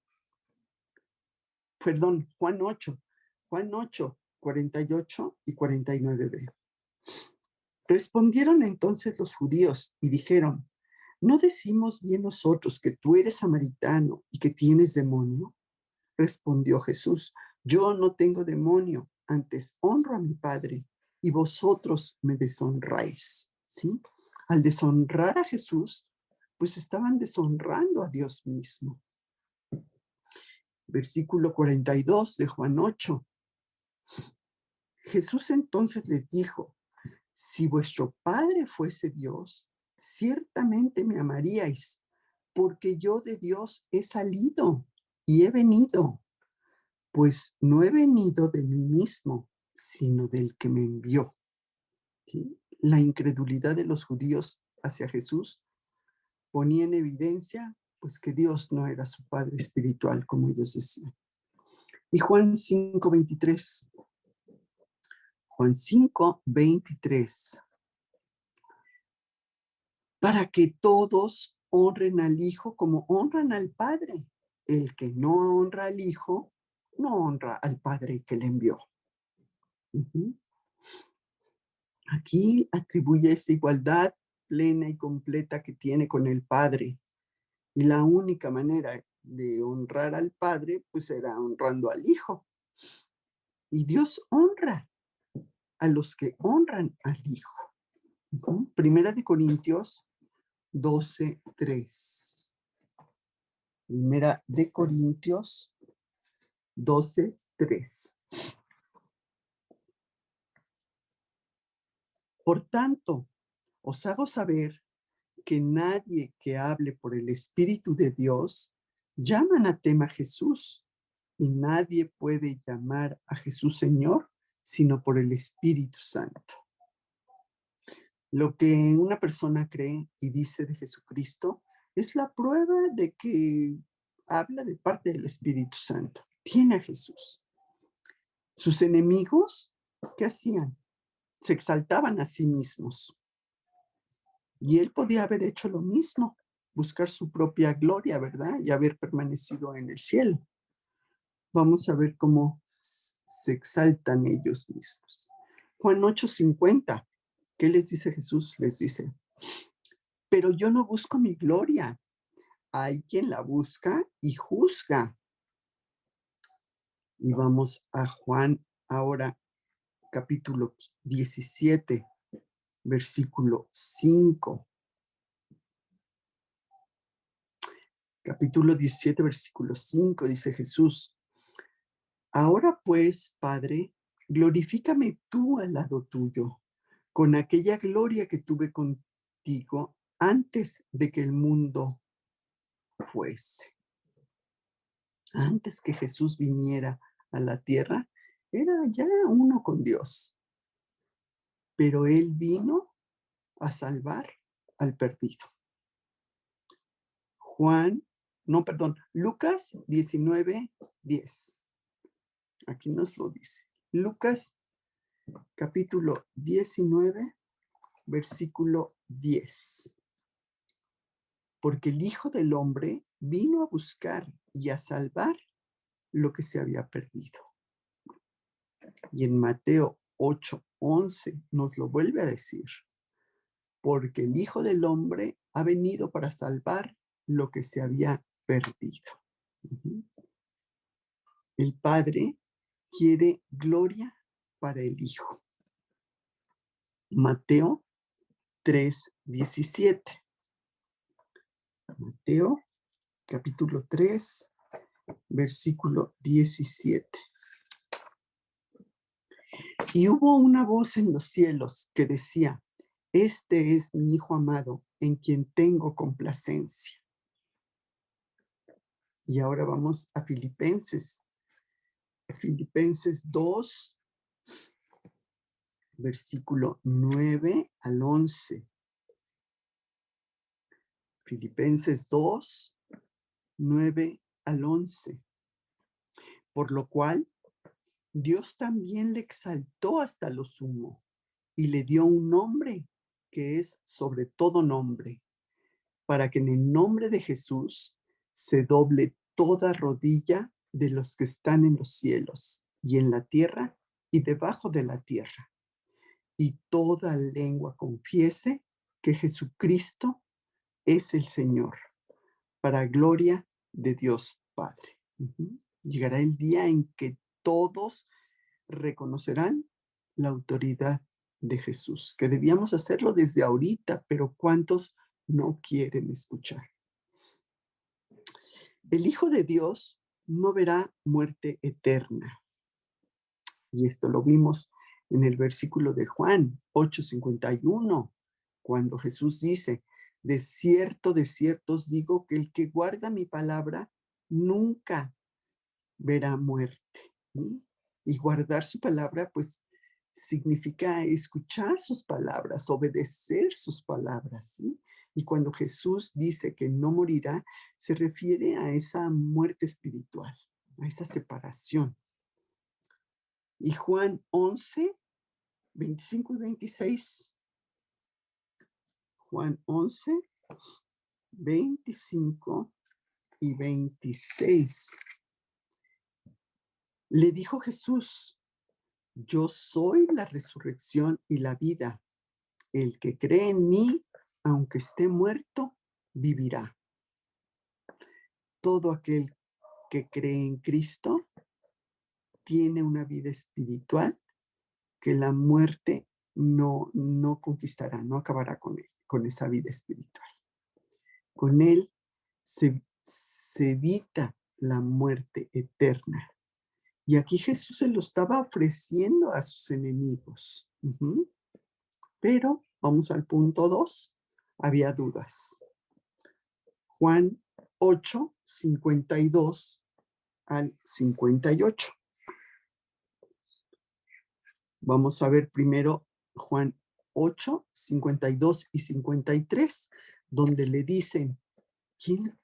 A: Perdón, Juan 8, 48 y 49b. Respondieron entonces los judíos y dijeron, ¿no decimos bien nosotros que tú eres samaritano y que tienes demonio? Respondió Jesús, yo no tengo demonio, antes honro a mi Padre y vosotros me deshonráis. ¿Sí? Al deshonrar a Jesús, pues estaban deshonrando a Dios mismo. Versículo 42 de Juan 8. Jesús entonces les dijo, si vuestro Padre fuese Dios, ciertamente me amaríais, porque yo de Dios he salido y he venido, pues no he venido de mí mismo, sino del que me envió. ¿Sí? La incredulidad de los judíos hacia Jesús ponía en evidencia pues que Dios no era su Padre espiritual, como ellos decían. Y Juan 5:23. Juan 5:23. Para que todos honren al Hijo como honran al Padre. El que no honra al Hijo, no honra al Padre que le envió. Aquí atribuye esa igualdad plena y completa que tiene con el Padre. Y la única manera de honrar al Padre, pues era honrando al Hijo. Y Dios honra a los que honran al Hijo. Primera de Corintios 12:3. Primera de Corintios 12:3. Por tanto, os hago saber que nadie que hable por el Espíritu de Dios llama anatema a Jesús, y nadie puede llamar a Jesús Señor sino por el Espíritu Santo. Lo que una persona cree y dice de Jesucristo es la prueba de que habla de parte del Espíritu Santo. Tiene a Jesús. Sus enemigos, ¿qué hacían? Se exaltaban a sí mismos. Y él podía haber hecho lo mismo, buscar su propia gloria, ¿verdad? Y haber permanecido en el cielo. Vamos a ver cómo se exaltan ellos mismos. Juan 8:50. ¿Qué les dice Jesús? Les dice, pero yo no busco mi gloria. Hay quien la busca y juzga. Y vamos a Juan ahora, capítulo 17, versículo 5. Capítulo 17, versículo 5, dice Jesús, ahora pues, Padre, glorifícame tú al lado tuyo, con aquella gloria que tuve contigo antes de que el mundo fuese. Antes que Jesús viniera a la tierra, era ya uno con Dios. Pero Él vino a salvar al perdido. Lucas 19:10. Aquí nos lo dice. Lucas capítulo 19, versículo 10. Porque el Hijo del Hombre vino a buscar y a salvar lo que se había perdido. Y en Mateo 8:11 nos lo vuelve a decir. Porque el Hijo del Hombre ha venido para salvar lo que se había perdido. El Padre quiere gloria para el Hijo. Mateo 3:17. Mateo capítulo 3, versículo 17. Y hubo una voz en los cielos que decía, este es mi Hijo amado, en quien tengo complacencia. Y ahora vamos a Filipenses 2, versículo 9 al 11. Filipenses 2, 9 al 11. Por lo cual, Dios también le exaltó hasta lo sumo y le dio un nombre que es sobre todo nombre, para que en el nombre de Jesús se doble toda rodilla de los que están en los cielos y en la tierra y debajo de la tierra, y toda lengua confiese que Jesucristo es el Señor, para gloria de Dios Padre. Llegará el día en que todos reconocerán la autoridad de Jesús, que debíamos hacerlo desde ahorita, pero ¿cuántos no quieren escuchar? El Hijo de Dios no verá muerte eterna. Y esto lo vimos en el versículo de Juan 8:51, cuando Jesús dice, de cierto os digo que el que guarda mi palabra nunca verá muerte. ¿Sí? Y guardar su palabra, pues, significa escuchar sus palabras, obedecer sus palabras, ¿sí? Y cuando Jesús dice que no morirá, se refiere a esa muerte espiritual, a esa separación. Y Juan 11:25 y 26. Juan 11:25 y 26. Le dijo Jesús, yo soy la resurrección y la vida. El que cree en mí, aunque esté muerto, vivirá. Todo aquel que cree en Cristo tiene una vida espiritual que la muerte no conquistará, no acabará con esa vida espiritual. Con él se evita la muerte eterna. Y aquí Jesús se lo estaba ofreciendo a sus enemigos. Pero vamos al punto 2. Había dudas. Juan 8:52 al 58. Vamos a ver primero Juan 8:52 y 53, donde le dicen, ¿quién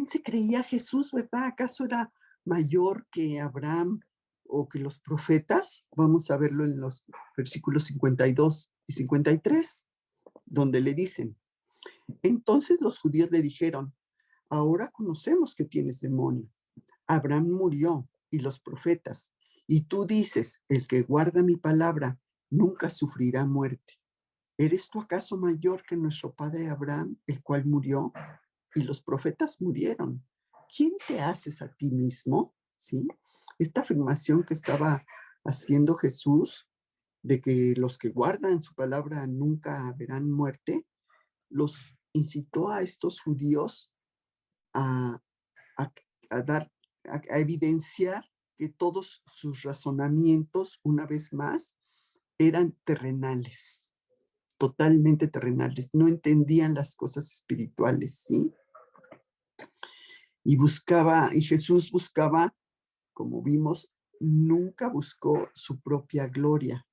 A: se creía Jesús, verdad? ¿Acaso era mayor que Abraham o que los profetas? Vamos a verlo en los versículos 52 y 53, donde le dicen, entonces los judíos le dijeron, ahora conocemos que tienes demonio. Abraham murió y los profetas, y tú dices, el que guarda mi palabra nunca sufrirá muerte. ¿Eres tú acaso mayor que nuestro padre Abraham, el cual murió? Y los profetas murieron. ¿Quién te haces a ti mismo? ¿Sí? Esta afirmación que estaba haciendo Jesús de que los que guardan su palabra nunca verán muerte, los incitó a estos judíos a, a, a evidenciar que todos sus razonamientos, una vez más, eran terrenales, totalmente terrenales, no entendían las cosas espirituales, ¿sí? Y Jesús buscaba, como vimos, nunca buscó su propia gloria,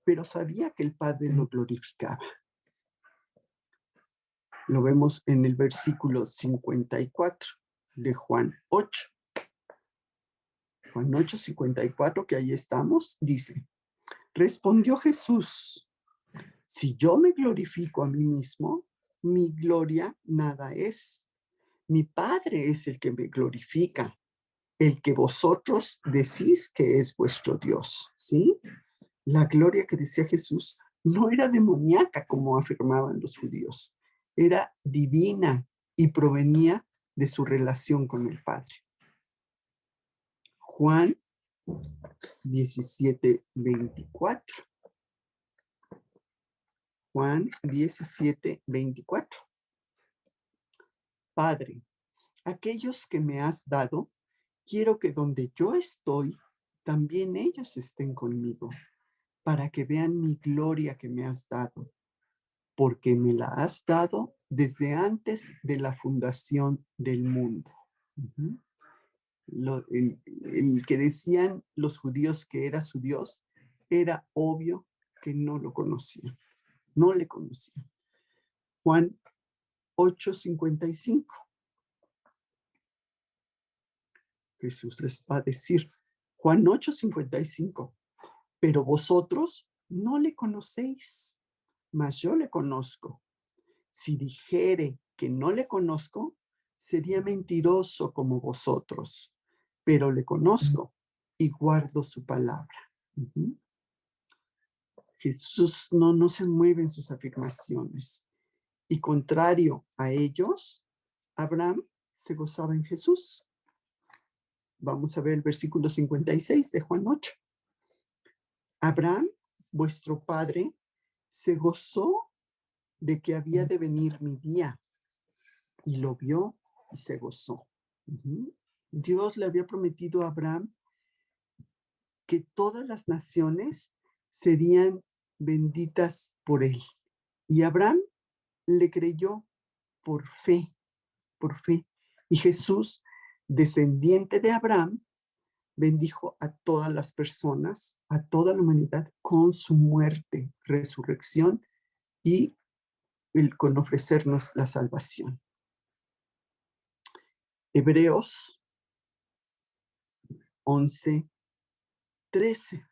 A: pero sabía que el Padre lo glorificaba. Lo vemos en el versículo 54 de Juan 8. Juan 8:54, que ahí estamos, dice, respondió Jesús, si yo me glorifico a mí mismo, mi gloria nada es. Mi Padre es el que me glorifica, el que vosotros decís que es vuestro Dios, ¿sí? La gloria que decía Jesús no era demoníaca, como afirmaban los judíos, era divina y provenía de su relación con el Padre. Juan 17:24. Juan 17:24. Padre, aquellos que me has dado, quiero que donde yo estoy, también ellos estén conmigo, para que vean mi gloria que me has dado, porque me la has dado desde antes de la fundación del mundo. El que decían los judíos que era su Dios, era obvio que no lo conocían, no le conocían. Juan 8:55. Jesús les va a decir, Juan 8:55. Pero vosotros no le conocéis, mas yo le conozco. Si dijere que no le conozco, sería mentiroso como vosotros, pero le conozco y guardo su palabra. Ujú. Jesús no se mueve en sus afirmaciones. Y contrario a ellos, Abraham se gozaba en Jesús. Vamos a ver el versículo 56 de Juan 8. Abraham, vuestro padre, se gozó de que había de venir mi día y lo vio y se gozó. Ujú. Dios le había prometido a Abraham que todas las naciones serían benditas por él. Y Abraham le creyó por fe, por fe. Y Jesús, descendiente de Abraham, bendijo a todas las personas, a toda la humanidad, con su muerte, resurrección y con ofrecernos la salvación. Hebreos 11:13.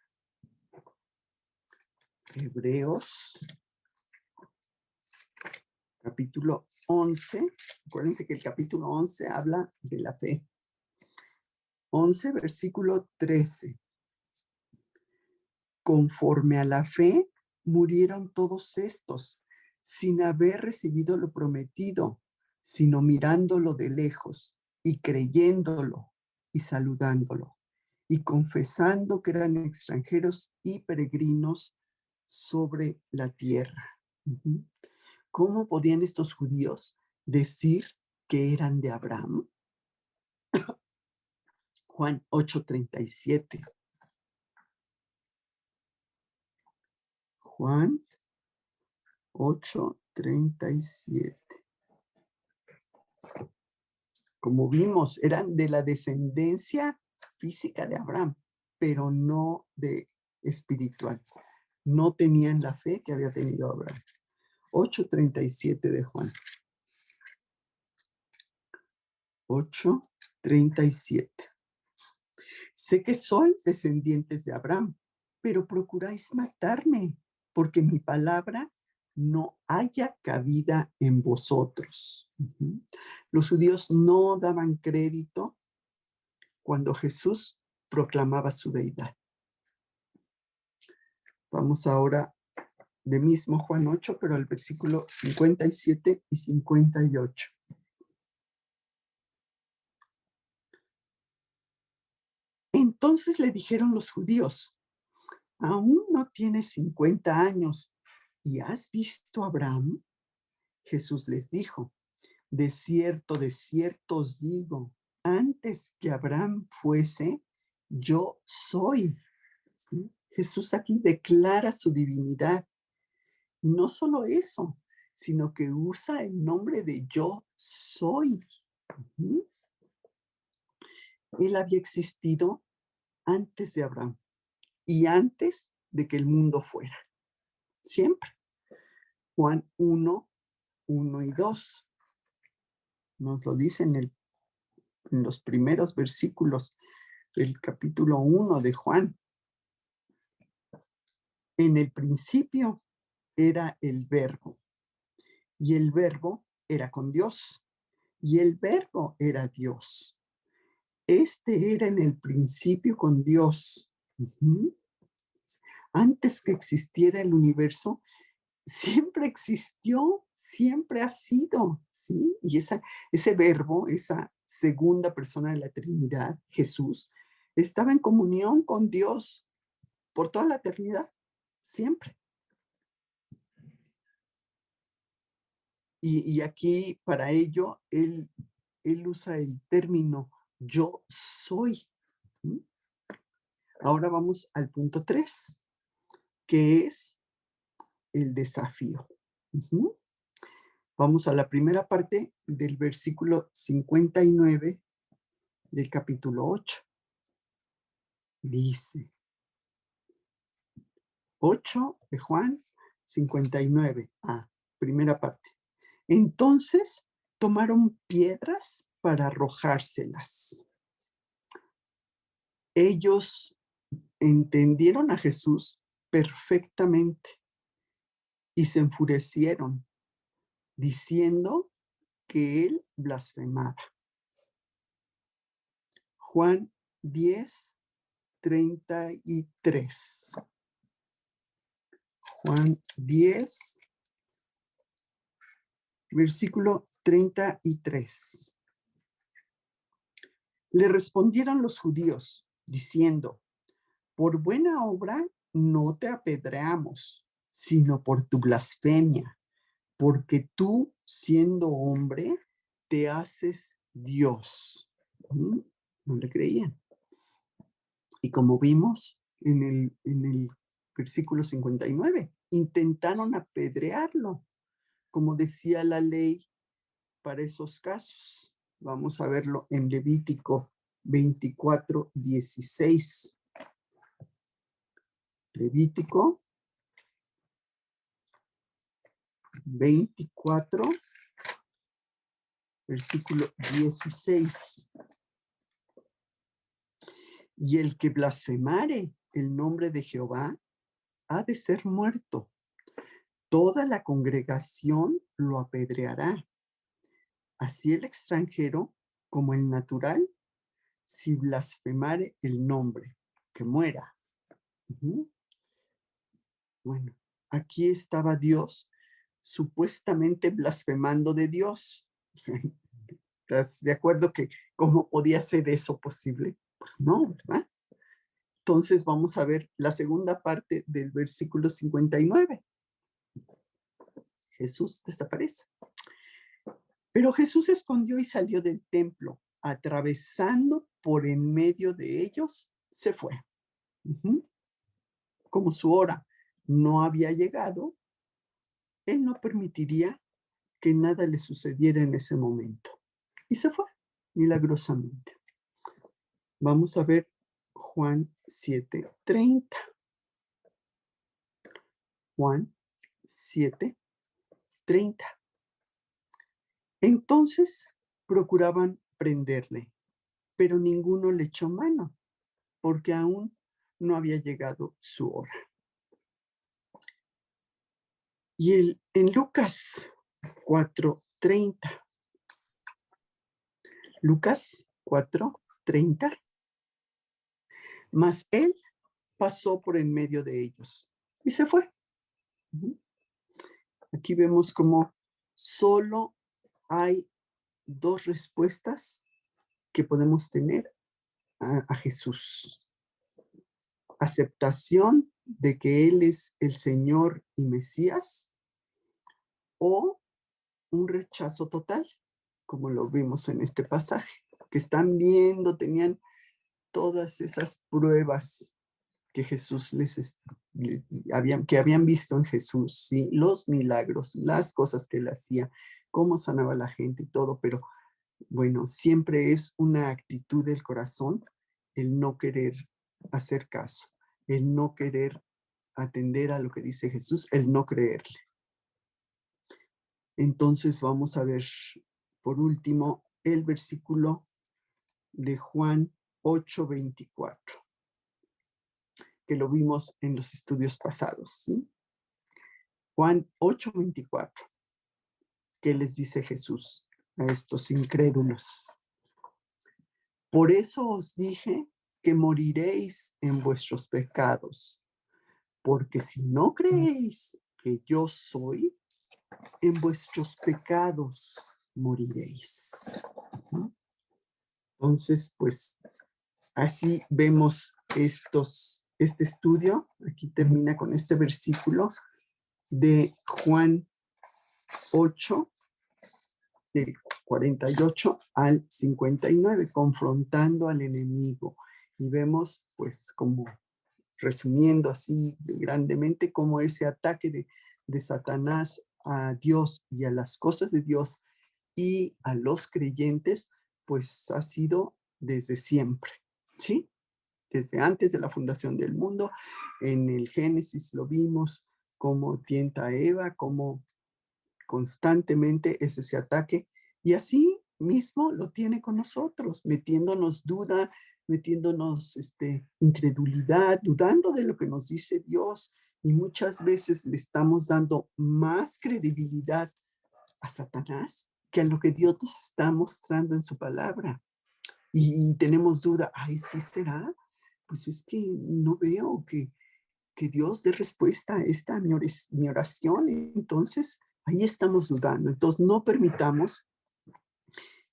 A: Hebreos capítulo 11. Acuérdense que el capítulo 11 habla de la fe. 11, versículo 13. Conforme a la fe, murieron todos estos, sin haber recibido lo prometido, sino mirándolo de lejos y creyéndolo y saludándolo y confesando que eran extranjeros y peregrinos sobre la tierra. Uh-huh. ¿Cómo podían estos judíos decir que eran de Abraham? Juan 8:37. Juan 8:37. Como vimos, eran de la descendencia física de Abraham, pero no de espiritual. No tenían la fe que había tenido Abraham. 8:37 de Juan. 8:37. Sé que sois descendientes de Abraham, pero procuráis matarme, porque mi palabra no haya cabida en vosotros. Uh-huh. Los judíos no daban crédito cuando Jesús proclamaba su deidad. Vamos ahora de mismo Juan 8, pero al versículo 57 y 58. Entonces le dijeron los judíos: ¿aún no tienes 50 años y has visto a Abraham? Jesús les dijo: de cierto os digo, antes que Abraham fuese, yo soy. ¿Sí? Jesús aquí declara su divinidad. Y no solo eso, sino que usa el nombre de yo soy. Uh-huh. Él había existido antes de Abraham y antes de que el mundo fuera. Siempre. Juan 1:1 y 2. Nos lo dice en los primeros versículos del capítulo 1 de Juan. En el principio era el Verbo, y el Verbo era con Dios, y el Verbo era Dios. Este era en el principio con Dios. Uh-huh. Antes que existiera el universo, siempre existió, siempre ha sido, ¿sí? Y ese verbo, esa segunda persona de la Trinidad, Jesús, estaba en comunión con Dios por toda la eternidad, siempre. Y aquí, para ello, él usa el término yo soy. ¿Sí? Ahora vamos al punto 3, que es el desafío. Uh-huh. Vamos a la primera parte del versículo 59 del capítulo 8. Dice 8 de Juan 59. Primera parte. Entonces tomaron piedras para arrojárselas. Ellos entendieron a Jesús perfectamente y se enfurecieron, diciendo que él blasfemaba. Juan 10:33. Juan 10, versículo 33. Le respondieron los judíos, diciendo: por buena obra no te apedreamos, sino por tu blasfemia, porque tú, siendo hombre, te haces Dios. No le creían. Y como vimos en el versículo 59, intentaron apedrearlo, como decía la ley para esos casos. Vamos a verlo en Levítico 24:16. Levítico 24, versículo 16. Y el que blasfemare el nombre de Jehová ha de ser muerto. Toda la congregación lo apedreará. Así el extranjero como el natural, si blasfemare el nombre, que muera. Bueno, aquí estaba Dios supuestamente blasfemando de Dios. O sea, ¿estás de acuerdo que cómo podía ser eso posible? Pues no, ¿verdad? Entonces vamos a ver la segunda parte del versículo 59. Jesús desaparece. Pero Jesús se escondió y salió del templo, atravesando por en medio de ellos, se fue. Como su hora no había llegado, él no permitiría que nada le sucediera en ese momento. Y se fue, milagrosamente. Vamos a ver Juan 7:30. Juan 7:30. Entonces procuraban prenderle, pero ninguno le echó mano, porque aún no había llegado su hora. Y en Lucas 4:30. Lucas 4:30. Mas él pasó por en medio de ellos y se fue. Aquí vemos como solo hay dos respuestas que podemos tener a Jesús. Aceptación de que Él es el Señor y Mesías, o un rechazo total, como lo vimos en este pasaje, que están viendo, tenían todas esas pruebas que Jesús que habían visto en Jesús, ¿sí? Los milagros, las cosas que él hacía, cómo sanaba a la gente y todo, pero bueno, siempre es una actitud del corazón el no querer hacer caso, el no querer atender a lo que dice Jesús, el no creerle. Entonces vamos a ver, por último, el versículo de Juan 8:24, que lo vimos en los estudios pasados, ¿sí? Juan 8:24, ¿qué les dice Jesús a estos incrédulos? Por eso os dije que moriréis en vuestros pecados, porque si no creéis que yo soy, en vuestros pecados moriréis. Entonces, pues, así vemos este estudio. Aquí termina con este versículo de Juan 8, del 48 al 59, confrontando al enemigo. Y vemos, pues, como resumiendo así grandemente, cómo ese ataque de Satanás a Dios y a las cosas de Dios y a los creyentes, pues ha sido desde siempre, ¿sí? Desde antes de la fundación del mundo, en el Génesis lo vimos, cómo tienta a Eva, cómo constantemente es ese ataque, y así mismo lo tiene con nosotros, metiéndonos duda, metiéndonos incredulidad, dudando de lo que nos dice Dios. Y muchas veces le estamos dando más credibilidad a Satanás que a lo que Dios nos está mostrando en su palabra. Y tenemos duda, ay, ¿sí será? Pues es que no veo que Dios dé respuesta a esta mi oración. Entonces, ahí estamos dudando. Entonces, no permitamos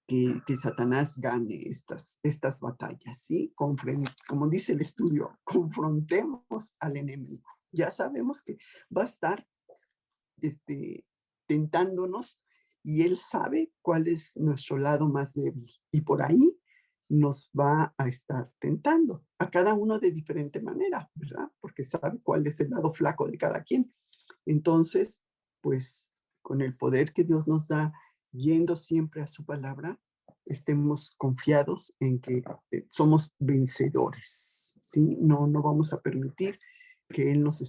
A: que Satanás gane estas batallas, ¿sí? Como dice el estudio, confrontemos al enemigo. Ya sabemos que va a estar tentándonos y él sabe cuál es nuestro lado más débil. Y por ahí nos va a estar tentando, a cada uno de diferente manera, ¿verdad? Porque sabe cuál es el lado flaco de cada quien. Entonces, pues con el poder que Dios nos da, yendo siempre a su palabra, estemos confiados en que somos vencedores, ¿sí? No vamos a permitir que Él nos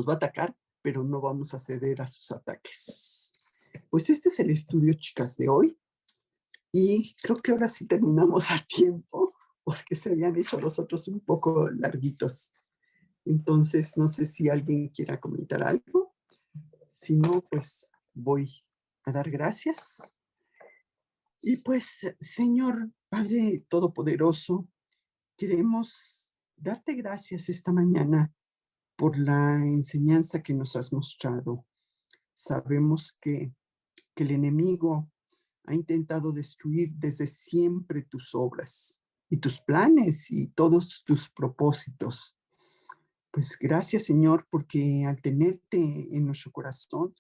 A: va a atacar, pero no vamos a ceder a sus ataques. Pues este es el estudio, chicas, de hoy. Y creo que ahora sí terminamos a tiempo, porque se habían hecho los otros un poco larguitos. Entonces, no sé si alguien quiera comentar algo. Si no, pues voy a dar gracias. Y pues, Señor Padre Todopoderoso, queremos darte gracias esta mañana por la enseñanza que nos has mostrado. Sabemos que el enemigo ha intentado destruir desde siempre tus obras y tus planes y todos tus propósitos. Pues gracias, Señor, porque al tenerte en nuestro corazón,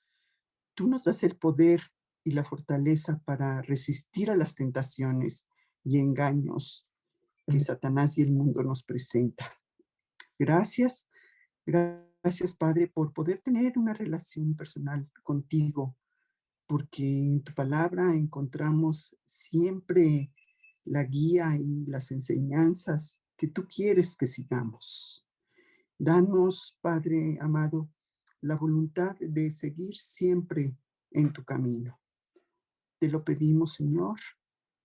A: tú nos das el poder y la fortaleza para resistir a las tentaciones y engaños que Satanás y el mundo nos presenta. Gracias, gracias, Padre, por poder tener una relación personal contigo, porque en tu palabra encontramos siempre la guía y las enseñanzas que tú quieres que sigamos. Danos, Padre amado, la voluntad de seguir siempre en tu camino. Te lo pedimos, Señor,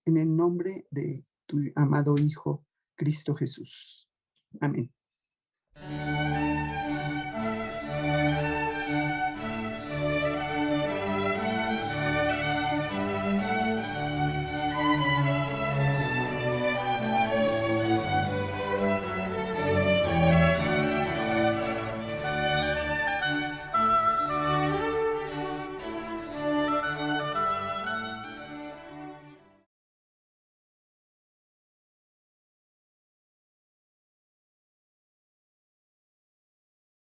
A: en el nombre de tu amado Hijo, Cristo Jesús. Amén.